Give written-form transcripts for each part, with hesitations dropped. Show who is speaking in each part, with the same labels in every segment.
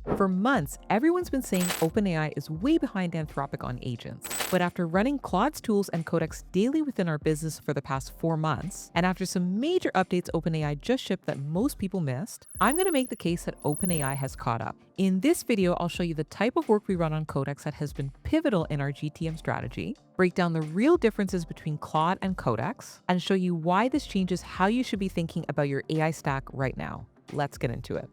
Speaker 1: For months, everyone's been saying OpenAI is way behind Anthropic on agents. But after running Claude's tools and Codex daily within our business for the past 4 months, and after some major updates OpenAI just shipped that most people missed, I'm going to make the case that OpenAI has caught up. In this video, I'll show you the type of work we run on Codex that has been pivotal in our GTM strategy, break down the real differences between Claude and Codex, and show you why this changes how you should be thinking about your AI stack right now. Let's get into it.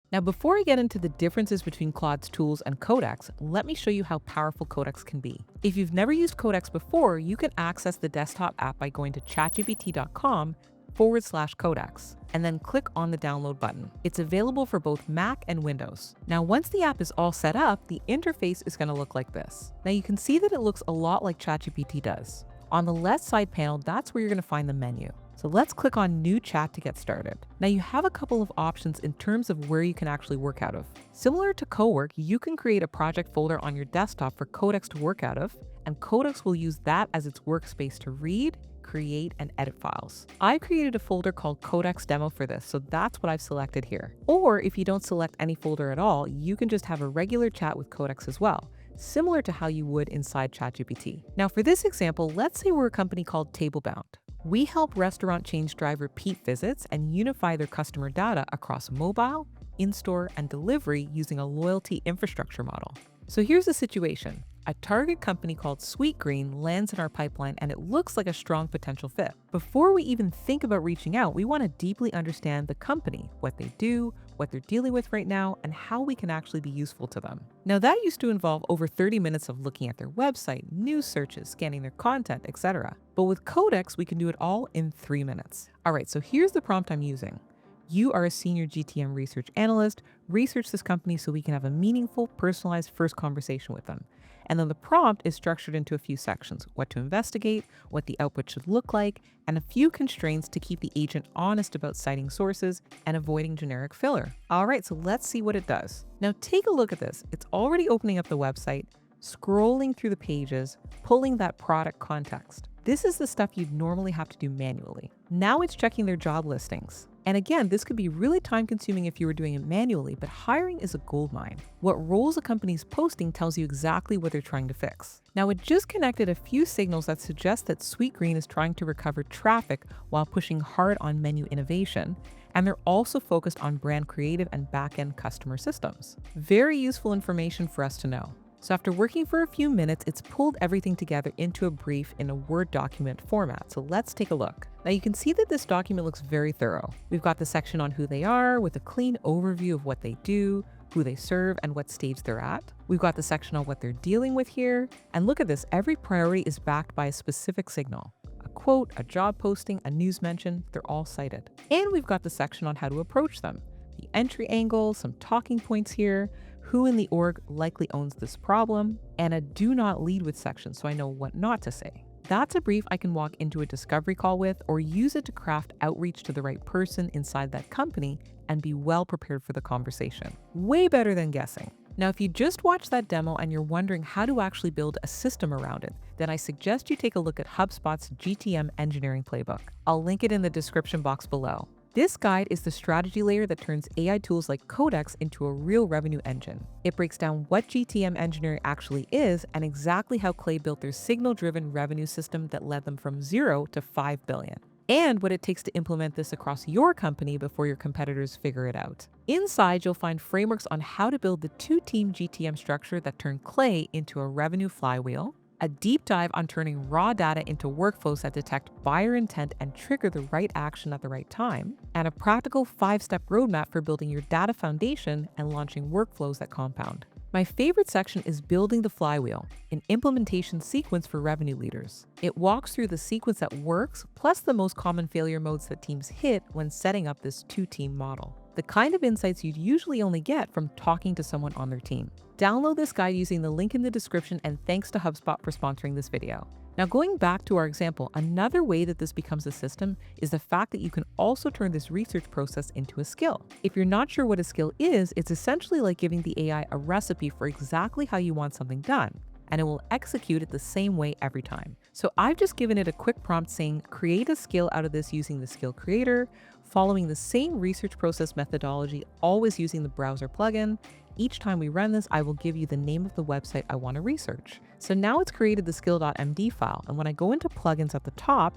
Speaker 1: Now, before I get into the differences between Claude's tools and Codex, let me show you how powerful Codex can be. If you've never used Codex before, you can access the desktop app by going to chatgpt.com/Codex, and then click on the download button. It's available for both Mac and Windows. Now, once the app is all set up, the interface is going to look like this. Now, you can see that it looks a lot like ChatGPT does. On the left side panel, that's where you're going to find the menu. So let's click on New Chat to get started. Now you have a couple of options in terms of where you can actually work out of. Similar to Cowork, you can create a project folder on your desktop for Codex to work out of, and Codex will use that as its workspace to read, create, and edit files. I created a folder called Codex Demo for this, so that's what I've selected here. Or if you don't select any folder at all, you can just have a regular chat with Codex as well, similar to how you would inside ChatGPT. Now for this example, let's say we're a company called Tablebound. We help restaurant chains drive repeat visits and unify their customer data across mobile, in-store, and delivery using a loyalty infrastructure model. So here's the situation. A target company called Sweetgreen lands in our pipeline and it looks like a strong potential fit. Before we even think about reaching out, we want to deeply understand the company, what they do, what they're dealing with right now, and how we can actually be useful to them. Now that used to involve over 30 minutes of looking at their website, news searches, scanning their content, etc. But with Codex, we can do it all in 3 minutes. All right, so here's the prompt I'm using. You are a senior GTM research analyst. Research this company so we can have a meaningful, personalized first conversation with them. And then the prompt is structured into a few sections: what to investigate, what the output should look like, and a few constraints to keep the agent honest about citing sources and avoiding generic filler. All right, so let's see what it does. Now take a look at this. It's already opening up the website, scrolling through the pages, pulling that product context. This is the stuff you'd normally have to do manually. Now it's checking their job listings. And again, this could be really time-consuming if you were doing it manually, but hiring is a goldmine. What roles a company's posting tells you exactly what they're trying to fix. Now, it just connected a few signals that suggest that Sweetgreen is trying to recover traffic while pushing hard on menu innovation, and they're also focused on brand creative and back-end customer systems. Very useful information for us to know. So after working for a few minutes, it's pulled everything together into a brief in a Word document format. So let's take a look. Now you can see that this document looks very thorough. We've got the section on who they are with a clean overview of what they do, who they serve, and what stage they're at. We've got the section on what they're dealing with here. And look at this, every priority is backed by a specific signal. A quote, a job posting, a news mention, they're all cited. And we've got the section on how to approach them. The entry angle, some talking points here, who in the org likely owns this problem, and a do not lead with section so I know what not to say. That's a brief I can walk into a discovery call with or use it to craft outreach to the right person inside that company and be well prepared for the conversation. Way better than guessing. Now, if you just watched that demo and you're wondering how to actually build a system around it, then I suggest you take a look at HubSpot's GTM engineering playbook. I'll link it in the description box below. This guide is the strategy layer that turns AI tools like Codex into a real revenue engine. It breaks down what GTM engineering actually is and exactly how Clay built their signal-driven revenue system that led them from 0 to 5 billion, and what it takes to implement this across your company before your competitors figure it out. Inside, you'll find frameworks on how to build the two-team GTM structure that turn Clay into a revenue flywheel, a deep dive on turning raw data into workflows that detect buyer intent and trigger the right action at the right time, and a practical 5-step roadmap for building your data foundation and launching workflows that compound. My favorite section is Building the Flywheel, an implementation sequence for revenue leaders. It walks through the sequence that works, plus the most common failure modes that teams hit when setting up this two-team model. The kind of insights you'd usually only get from talking to someone on their team. Download this guide using the link in the description, and thanks to HubSpot for sponsoring this video. Now, going back to our example, another way that this becomes a system is the fact that you can also turn this research process into a skill. If you're not sure what a skill is, it's essentially like giving the AI a recipe for exactly how you want something done, and it will execute it the same way every time. So I've just given it a quick prompt saying, create a skill out of this using the skill creator, following the same research process methodology, always using the browser plugin. Each time we run this, I will give you the name of the website I want to research. So now it's created the skill.md file, and when I go into plugins at the top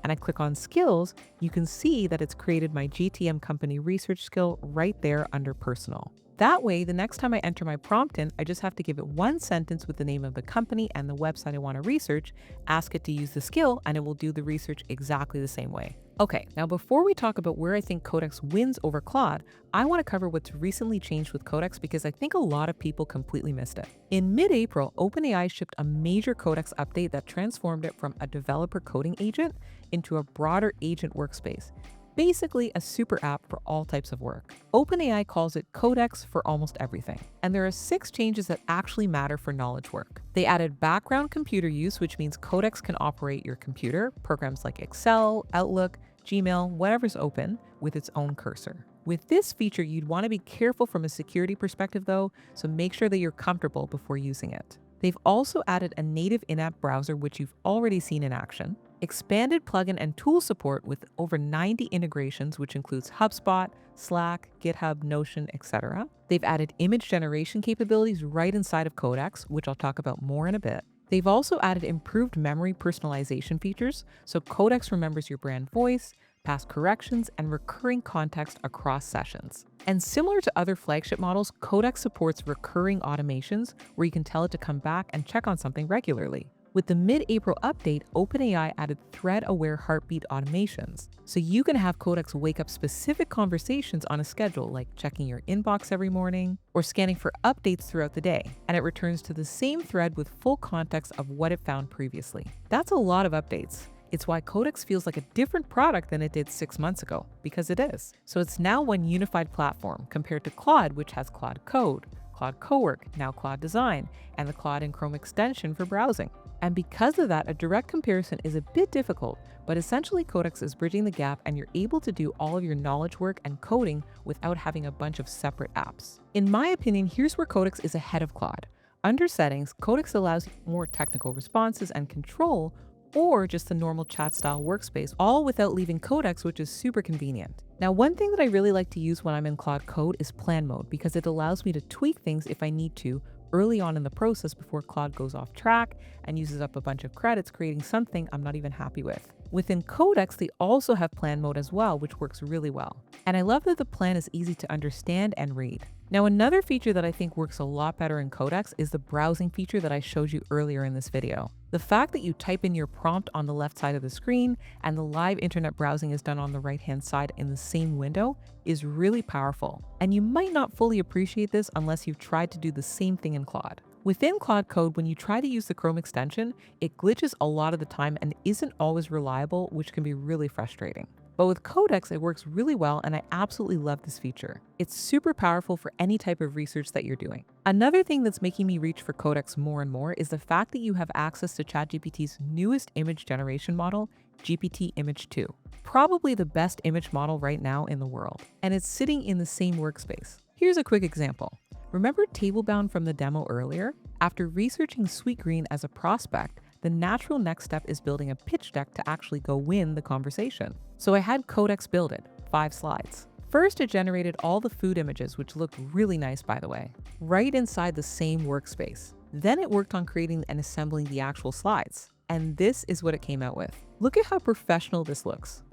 Speaker 1: and I click on skills, you can see that it's created my GTM company research skill right there under personal. That way, the next time I enter my prompt in, I just have to give it one sentence with the name of the company and the website I want to research, ask it to use the skill, and it will do the research exactly the same way. Okay, now before we talk about where I think Codex wins over Claude, I want to cover what's recently changed with Codex because I think a lot of people completely missed it. In mid-April, OpenAI shipped a major Codex update that transformed it from a developer coding agent into a broader agent workspace. Basically a super app for all types of work. OpenAI calls it Codex for almost everything. And there are 6 changes that actually matter for knowledge work. They added background computer use, which means Codex can operate your computer, programs like Excel, Outlook, Gmail, whatever's open, with its own cursor. With this feature, you'd want to be careful from a security perspective though, so make sure that you're comfortable before using it. They've also added a native in-app browser, which you've already seen in action, expanded plugin and tool support with over 90 integrations, which includes HubSpot, Slack, GitHub, Notion, etc. They've added image generation capabilities right inside of Codex, which I'll talk about more in a bit. They've also added improved memory personalization features, so Codex remembers your brand voice, past corrections, and recurring context across sessions. And similar to other flagship models, Codex supports recurring automations where you can tell it to come back and check on something regularly. With the mid-April update, OpenAI added thread-aware heartbeat automations. So you can have Codex wake up specific conversations on a schedule, like checking your inbox every morning or scanning for updates throughout the day, and it returns to the same thread with full context of what it found previously. That's a lot of updates. It's why Codex feels like a different product than it did 6 months ago, because it is. So it's now one unified platform compared to Claude, which has Claude Code, Claude Cowork, now Claude Design, and the Claude and Chrome extension for browsing. And because of that, a direct comparison is a bit difficult, but essentially Codex is bridging the gap and you're able to do all of your knowledge work and coding without having a bunch of separate apps. In my opinion, here's where Codex is ahead of Claude. Under settings, Codex allows more technical responses and control, or just a normal chat style workspace, all without leaving Codex, which is super convenient. Now, one thing that I really like to use when I'm in Claude Code is plan mode because it allows me to tweak things if I need to early on in the process before Claude goes off track and uses up a bunch of credits creating something I'm not even happy with. Within Codex, they also have plan mode as well, which works really well. And I love that the plan is easy to understand and read. Now, another feature that I think works a lot better in Codex is the browsing feature that I showed you earlier in this video. The fact that you type in your prompt on the left side of the screen and the live internet browsing is done on the right-hand side in the same window is really powerful. And you might not fully appreciate this unless you've tried to do the same thing in Claude. Within Claude Code, when you try to use the Chrome extension, it glitches a lot of the time and isn't always reliable, which can be really frustrating. But with Codex, it works really well and I absolutely love this feature. It's super powerful for any type of research that you're doing. Another thing that's making me reach for Codex more and more is the fact that you have access to ChatGPT's newest image generation model, GPT Image 2. Probably the best image model right now in the world. And it's sitting in the same workspace. Here's a quick example. Remember Tablebound from the demo earlier? After researching Sweetgreen as a prospect, the natural next step is building a pitch deck to actually go win the conversation. So I had Codex build it, 5 slides. First, it generated all the food images, which looked really nice, by the way, right inside the same workspace. Then it worked on creating and assembling the actual slides. And this is what it came out with. Look at how professional this looks.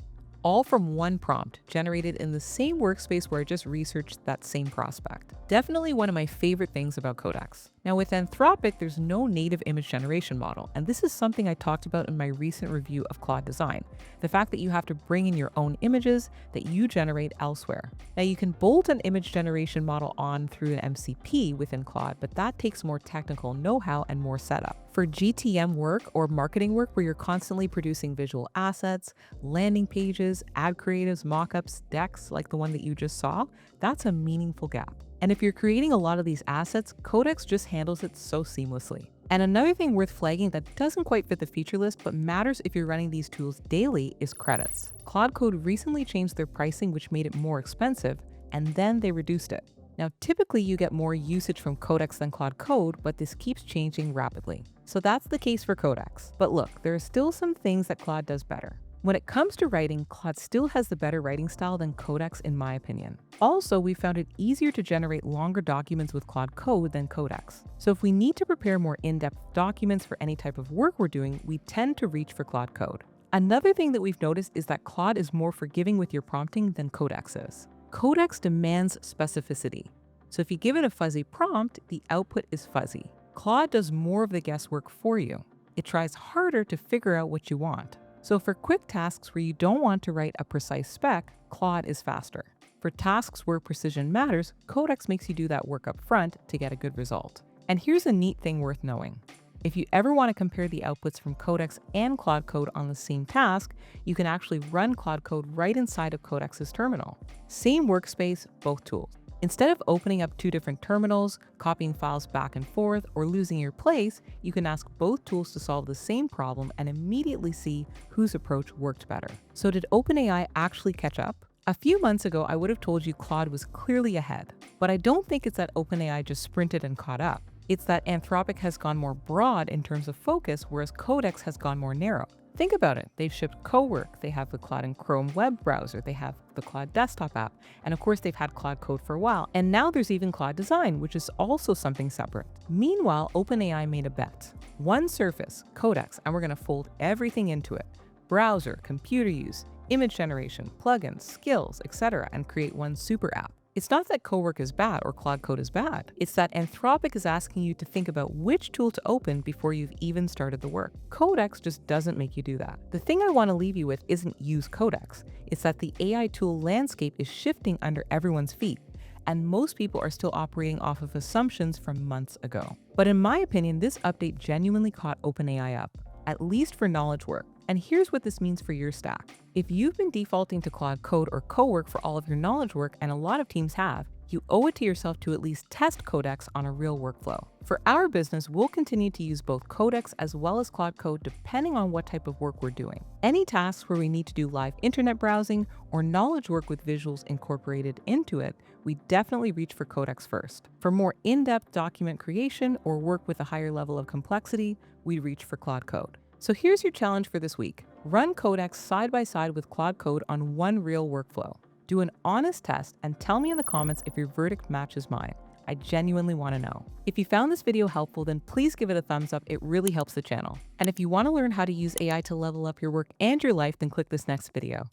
Speaker 1: All from one prompt, generated in the same workspace where I just researched that same prospect. Definitely one of my favorite things about Codex. Now with Anthropic, there's no native image generation model, and this is something I talked about in my recent review of Claude Design. The fact that you have to bring in your own images that you generate elsewhere. Now you can bolt an image generation model on through an MCP within Claude, but that takes more technical know-how and more setup. For GTM work or marketing work where you're constantly producing visual assets, landing pages, ad creatives, mockups, decks like the one that you just saw, that's a meaningful gap. And if you're creating a lot of these assets, Codex just handles it so seamlessly. And another thing worth flagging that doesn't quite fit the feature list but matters if you're running these tools daily is credits. Claude Code recently changed their pricing, which made it more expensive, and then they reduced it. Now, typically you get more usage from Codex than Claude Code, but this keeps changing rapidly. So that's the case for Codex. But look, there are still some things that Claude does better. When it comes to writing, Claude still has the better writing style than Codex in my opinion. Also, we found it easier to generate longer documents with Claude Code than Codex. So if we need to prepare more in-depth documents for any type of work we're doing, we tend to reach for Claude Code. Another thing that we've noticed is that Claude is more forgiving with your prompting than Codex is. Codex demands specificity. So if you give it a fuzzy prompt, the output is fuzzy. Claude does more of the guesswork for you. It tries harder to figure out what you want. So for quick tasks where you don't want to write a precise spec, Claude is faster. For tasks where precision matters, Codex makes you do that work up front to get a good result. And here's a neat thing worth knowing. If you ever want to compare the outputs from Codex and Claude Code on the same task, you can actually run Claude Code right inside of Codex's terminal. Same workspace, both tools. Instead of opening up two different terminals, copying files back and forth, or losing your place, you can ask both tools to solve the same problem and immediately see whose approach worked better. So did OpenAI actually catch up? A few months ago, I would have told you Claude was clearly ahead, but I don't think it's that OpenAI just sprinted and caught up. It's that Anthropic has gone more broad in terms of focus, whereas Codex has gone more narrow. Think about it. They've shipped Cowork, they have the Claude and Chrome web browser, they have the Claude desktop app, and of course they've had Claude Code for a while. And now there's even Claude Design, which is also something separate. Meanwhile, OpenAI made a bet. One surface, Codex, and we're going to fold everything into it. Browser, computer use, image generation, plugins, skills, etc., and create one super app. It's not that Cowork is bad or Claude Code is bad. It's that Anthropic is asking you to think about which tool to open before you've even started the work. Codex just doesn't make you do that. The thing I want to leave you with isn't use Codex. It's that the AI tool landscape is shifting under everyone's feet, and most people are still operating off of assumptions from months ago. But in my opinion, this update genuinely caught OpenAI up, at least for knowledge work. And here's what this means for your stack. If you've been defaulting to Claude Code or Cowork for all of your knowledge work, and a lot of teams have, you owe it to yourself to at least test Codex on a real workflow. For our business, we'll continue to use both Codex as well as Claude Code depending on what type of work we're doing. Any tasks where we need to do live internet browsing or knowledge work with visuals incorporated into it, we definitely reach for Codex first. For more in-depth document creation or work with a higher level of complexity, we reach for Claude Code. So here's your challenge for this week. Run Codex side by side with Claude Code on one real workflow. Do an honest test and tell me in the comments if your verdict matches mine. I genuinely want to know. If you found this video helpful, then please give it a thumbs up. It really helps the channel. And if you want to learn how to use AI to level up your work and your life, then click this next video.